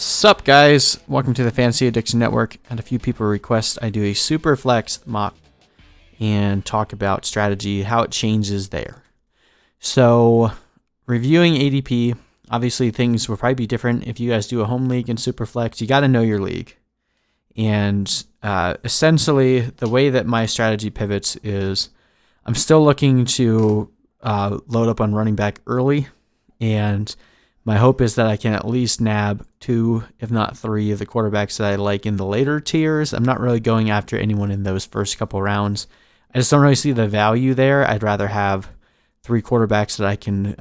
Sup guys, welcome to the Fantasy Addiction Network. And a few people request I do a Superflex mock and talk about strategy, how it changes there. So reviewing ADP, obviously things will probably be different if you guys do a home league in Superflex. You got to know your league. And essentially the way that my strategy pivots is I'm still looking to load up on running back early, and my hope is that I can at least nab 2, if not 3, of the quarterbacks that I like in the later tiers. I'm not really going after anyone in those first couple rounds. I just don't really see the value there. I'd rather have 3 quarterbacks that I can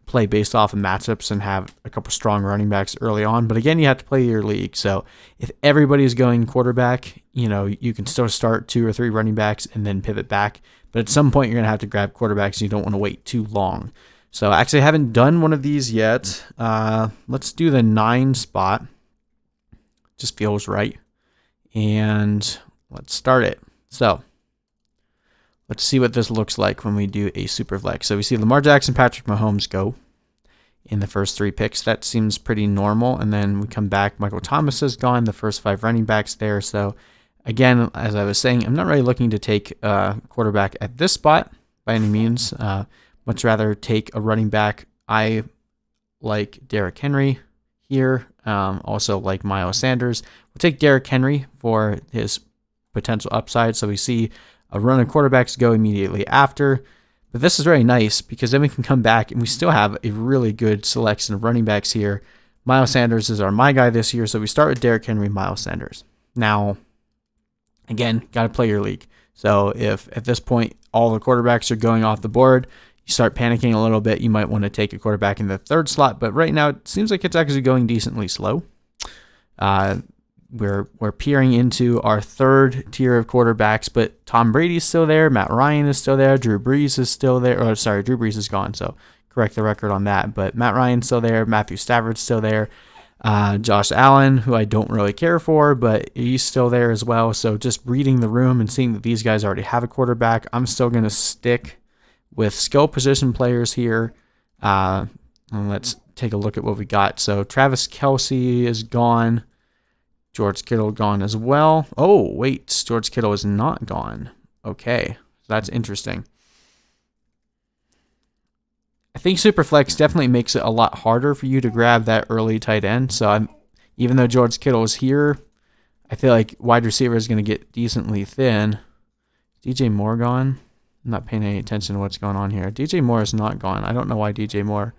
play based off of matchups and have a couple strong running backs early on. But again, you have to play your league. So if everybody's going quarterback, you can still start 2 or 3 running backs and then pivot back. But at some point, you're going to have to grab quarterbacks. You don't want to wait too long. So actually, I haven't done one of these yet. Let's do the 9 spot. Just feels right. And let's start it. So let's see what this looks like when we do a Superflex. So we see Lamar Jackson, Patrick Mahomes go in the first 3 picks. That seems pretty normal. And then we come back. Michael Thomas is gone. The first 5 running backs there. So again, as I was saying, I'm not really looking to take a quarterback at this spot by any means. Much rather take a running back. I like Derrick Henry here. Also like Miles Sanders. We'll take Derrick Henry for his potential upside. So we see a run of quarterbacks go immediately after. But this is very nice because then we can come back and we still have a really good selection of running backs here. Miles Sanders is my guy this year. So we start with Derrick Henry, Miles Sanders. Now, again, got to play your league. So if at this point all the quarterbacks are going off the board, you start panicking a little bit, you might want to take a quarterback in the 3rd slot, but right now it seems like it's actually going decently slow. We're peering into our 3rd tier of quarterbacks, but Tom Brady's still there, Matt Ryan is still there, Drew Brees is still there. Drew Brees is gone, so correct the record on that. But Matt Ryan's still there, Matthew Stafford's still there, Josh Allen, who I don't really care for, but he's still there as well. So just reading the room and seeing that these guys already have a quarterback, I'm still going to stick with skill position players here. And let's take a look at what we got. So Travis Kelce is gone. George Kittle gone as well. Oh, wait. George Kittle is not gone. Okay. That's interesting. I think Superflex definitely makes it a lot harder for you to grab that early tight end. So even though George Kittle is here, I feel like wide receiver is going to get decently thin. DJ Moore gone. I'm not paying any attention to what's going on here. DJ Moore is not gone. I don't know why DJ Moore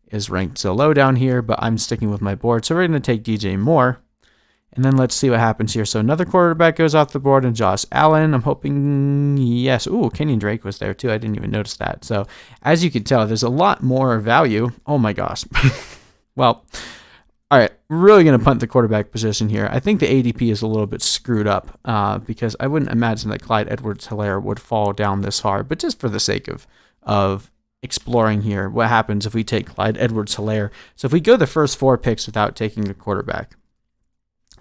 is ranked so low down here, but I'm sticking with my board. So we're going to take DJ Moore. And then let's see what happens here. So another quarterback goes off the board, and Josh Allen. I'm hoping, yes. Ooh, Kenyon Drake was there too. I didn't even notice that. So as you can tell, there's a lot more value. Oh my gosh. Well, all right, really going to punt the quarterback position here. I think the ADP is a little bit screwed up because I wouldn't imagine that Clyde Edwards-Helaire would fall down this hard. But just for the sake of exploring here, what happens if we take Clyde Edwards-Helaire? So if we go the first 4 picks without taking a quarterback,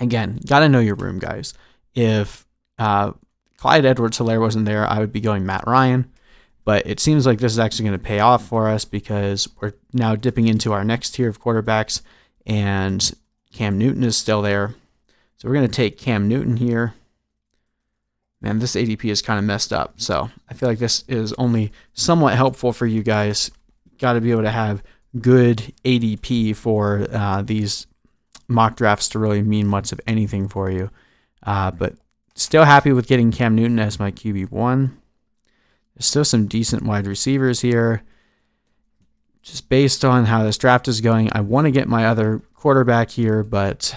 again, got to know your room, guys. If Clyde Edwards-Helaire wasn't there, I would be going Matt Ryan. But it seems like this is actually going to pay off for us because we're now dipping into our next tier of quarterbacks. And Cam Newton is still there. So we're going to take Cam Newton here. Man, this ADP is kind of messed up. So I feel like this is only somewhat helpful for you guys. Got to be able to have good ADP for these mock drafts to really mean much of anything for you. But still happy with getting Cam Newton as my QB1. There's still some decent wide receivers here. Just based on how this draft is going, I want to get my other quarterback here, but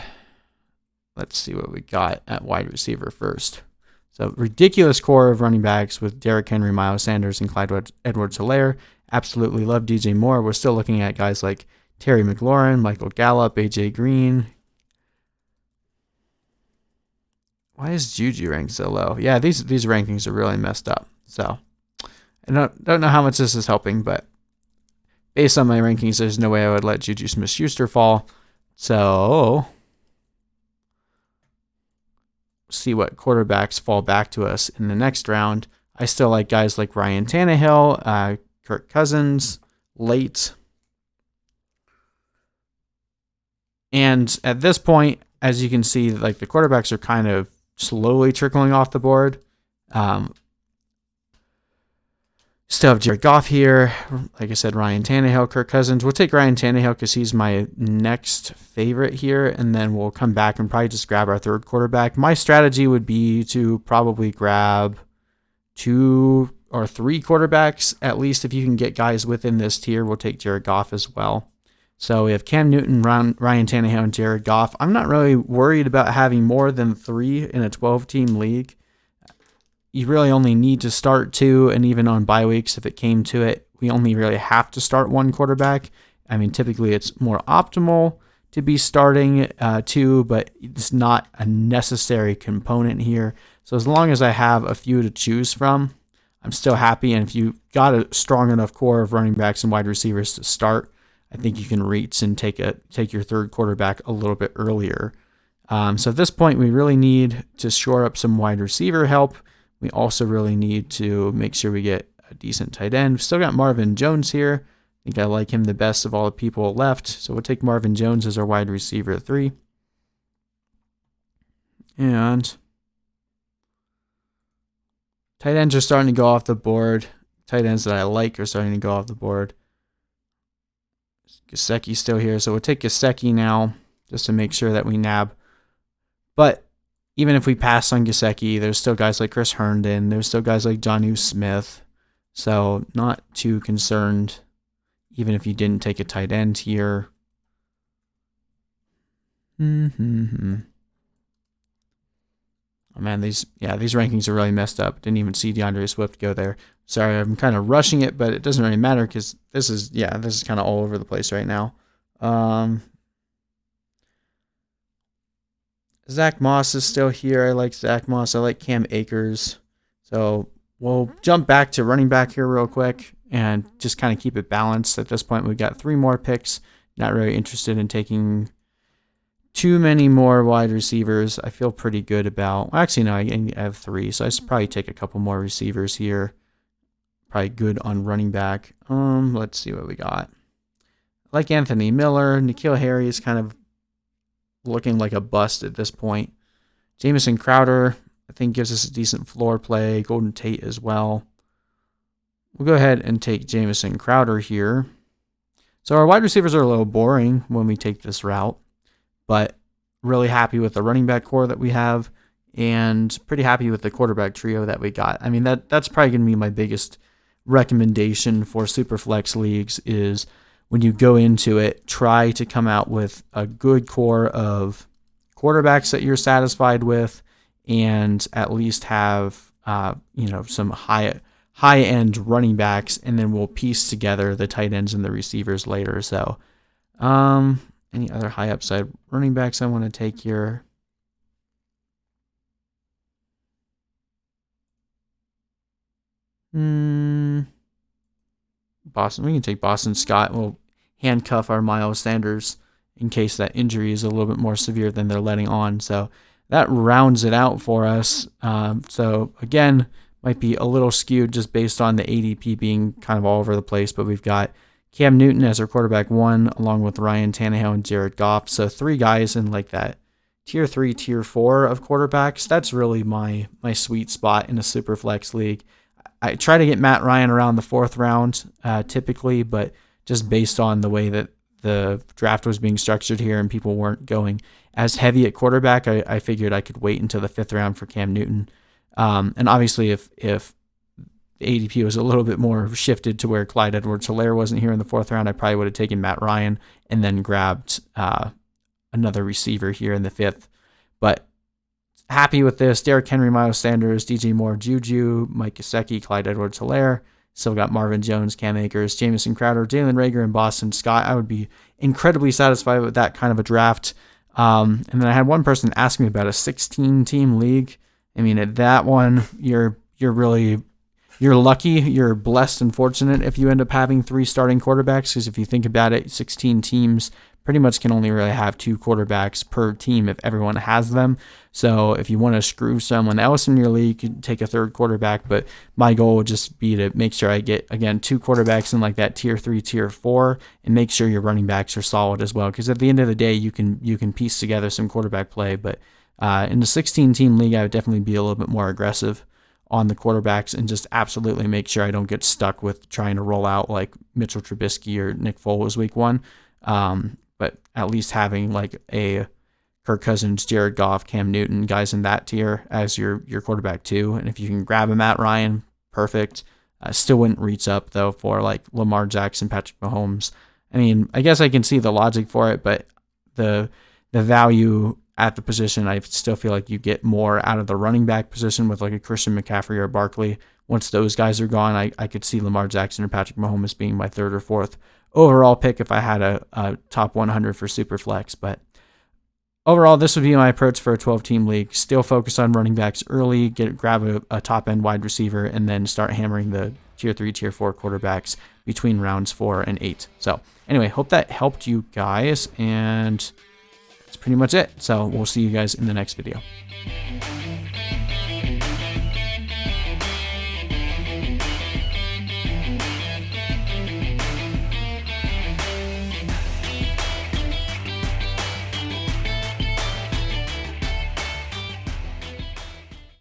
let's see what we got at wide receiver first. So ridiculous core of running backs with Derrick Henry, Miles Sanders, and Clyde Edwards-Helaire. Absolutely love DJ Moore. We're still looking at guys like Terry McLaurin, Michael Gallup, AJ Green. Why is Juju ranked so low? Yeah, these rankings are really messed up. So I don't know how much this is helping, but based on my rankings, there's no way I would let Juju Smith-Schuster fall. So see what quarterbacks fall back to us in the next round. I still like guys like Ryan Tannehill, Kirk Cousins, late. And at this point, as you can see, like the quarterbacks are kind of slowly trickling off the board. Still have Jared Goff here. Like I said, Ryan Tannehill, Kirk Cousins. We'll take Ryan Tannehill because he's my next favorite here, and then we'll come back and probably just grab our third quarterback. My strategy would be to probably grab 2 or 3 quarterbacks, at least if you can get guys within this tier. We'll take Jared Goff as well. So we have Cam Newton, Ryan Tannehill, and Jared Goff. I'm not really worried about having more than 3 in a 12-team league. You really only need to start 2, and even on bye weeks, if it came to it, we only really have to start 1 quarterback. I mean, typically it's more optimal to be starting 2, but it's not a necessary component here. So as long as I have a few to choose from, I'm still happy. And if you got a strong enough core of running backs and wide receivers to start, I think you can reach and take your third quarterback a little bit earlier. So at this point, we really need to shore up some wide receiver help. We also really need to make sure we get a decent tight end. We've still got Marvin Jones here. I think I like him the best of all the people left. So we'll take Marvin Jones as our wide receiver 3. And tight ends are starting to go off the board. Tight ends that I like are starting to go off the board. Gesicki's still here, so we'll take Gesicki now just to make sure that we nab. But even if we pass on Gesicki, there's still guys like Chris Herndon. There's still guys like Jonnu Smith. So not too concerned, even if you didn't take a tight end here. Oh man, these rankings are really messed up. Didn't even see DeAndre Swift go there. Sorry, I'm kind of rushing it, but it doesn't really matter because this is kind of all over the place right now. Zack Moss is still here. I like Zack Moss. I like Cam Akers. So we'll jump back to running back here real quick and just kind of keep it balanced. At this point, we've got 3 more picks. Not really interested in taking too many more wide receivers. I feel pretty good about... Well, actually, no, I have 3, so I should probably take a couple more receivers here. Probably good on running back. Let's see what we got. I like Anthony Miller. N'Keal Harry is kind of looking like a bust at this point. Jamison Crowder, I think, gives us a decent floor play. Golden Tate as well. We'll go ahead and take Jamison Crowder here. So our wide receivers are a little boring when we take this route, but really happy with the running back core that we have and pretty happy with the quarterback trio that we got. I mean, that's probably going to be my biggest recommendation for Superflex leagues is when you go into it, try to come out with a good core of quarterbacks that you're satisfied with and at least have some high-end running backs, and then we'll piece together the tight ends and the receivers later. So any other high upside running backs I want to take here? Boston. We can take Boston Scott. We'll handcuff our Miles Sanders in case that injury is a little bit more severe than they're letting on. So that rounds it out for us. So again, might be a little skewed just based on the ADP being kind of all over the place, but we've got Cam Newton as our quarterback 1, along with Ryan Tannehill and Jared Goff. So 3 guys in like that tier 3, tier 4 of quarterbacks. That's really my sweet spot in a Superflex league. I try to get Matt Ryan around the 4th round typically, but just based on the way that the draft was being structured here and people weren't going as heavy at quarterback, I figured I could wait until the 5th round for Cam Newton. And obviously if the ADP was a little bit more shifted to where Clyde Edwards-Helaire wasn't here in the 4th round, I probably would have taken Matt Ryan and then grabbed another receiver here in the 5th. But happy with this. Derrick Henry, Miles Sanders, DJ Moore, Juju, Mike Gesicki, Clyde Edwards-Helaire. Still got Marvin Jones, Cam Akers, Jamison Crowder, Jalen Reagor, and Boston Scott. I would be incredibly satisfied with that kind of a draft. And then I had one person ask me about a 16-team league. I mean, at that one, you're lucky, you're blessed and fortunate if you end up having 3 starting quarterbacks, because if you think about it, 16 teams pretty much can only really have 2 quarterbacks per team if everyone has them. So if you want to screw someone else in your league, you can take a 3rd quarterback. But my goal would just be to make sure I get, again, 2 quarterbacks in like that tier 3, tier 4, and make sure your running backs are solid as well. Because at the end of the day, you can piece together some quarterback play. But in the 16-team league, I would definitely be a little bit more aggressive on the quarterbacks and just absolutely make sure I don't get stuck with trying to roll out like Mitchell Trubisky or Nick Foles week 1. But at least having like a Kirk Cousins, Jared Goff, Cam Newton, guys in that tier as your quarterback too. And if you can grab a Matt Ryan, perfect. Still wouldn't reach up though for like Lamar Jackson, Patrick Mahomes. I mean, I guess I can see the logic for it, but the value at the position, I still feel like you get more out of the running back position with like a Christian McCaffrey or Barkley. Once those guys are gone, I could see Lamar Jackson or Patrick Mahomes being my 3rd or 4th overall pick if I had a top 100 for Superflex. But overall, this would be my approach for a 12-team league. Still focus on running backs early, grab a top-end wide receiver, and then start hammering the tier 3, tier 4 quarterbacks between rounds 4 and 8. So anyway, hope that helped you guys, and that's pretty much it. So we'll see you guys in the next video.